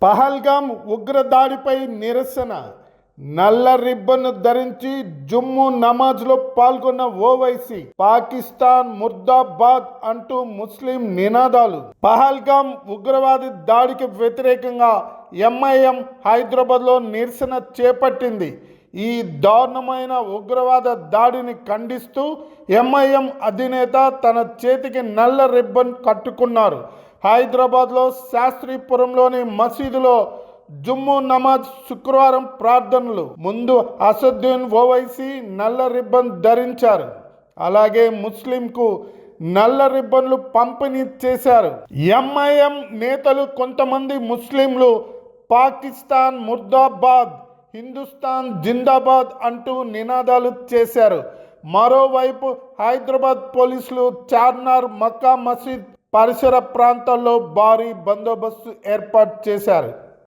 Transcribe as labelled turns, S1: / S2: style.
S1: పహల్గామ్ ఉగ్రదాడిపై నిరసన. నల్ల రిబ్బన్ ధరించి జుమ్ము నమాజ్లో పాల్గొన్న ఓవైసీ. పాకిస్తాన్ ముర్దాబాద్ అంటూ ముస్లిం నినాదాలు. పహల్గామ్ ఉగ్రవాది దాడికి వ్యతిరేకంగా ఎంఐఎం హైదరాబాద్లో నిరసన చేపట్టింది. ఈ దారుణమైన ఉగ్రవాద దాడిని ఖండిస్తూ ఎంఐఎం అధినేత తన చేతికి నల్ల రిబ్బన్ కట్టుకున్నారు. హైదరాబాద్లో శాస్త్రీపురంలోని మసీదులో జుమ్ము నమాజ్ శుక్రవారం ప్రార్థనలు ముందు అసదుద్దీన్ ఓవైసీ నల్ల రిబ్బన్ ధరించారు. అలాగే ముస్లింకు నల్ల రిబ్బన్లు పంపిణీ చేశారు. ఎంఐఎం నేతలు కొంతమంది ముస్లింలు పాకిస్తాన్ ముర్దాబాద్, హిందుస్థాన్ జిందాబాద్ అంటూ నినాదాలు చేశారు. మరోవైపు హైదరాబాద్ పోలీసులు చార్మినార్, మక్కా మసీద్ పరిసర ప్రాంతాల్లో భారీ బందోబస్తు ఏర్పాటు చేశారు.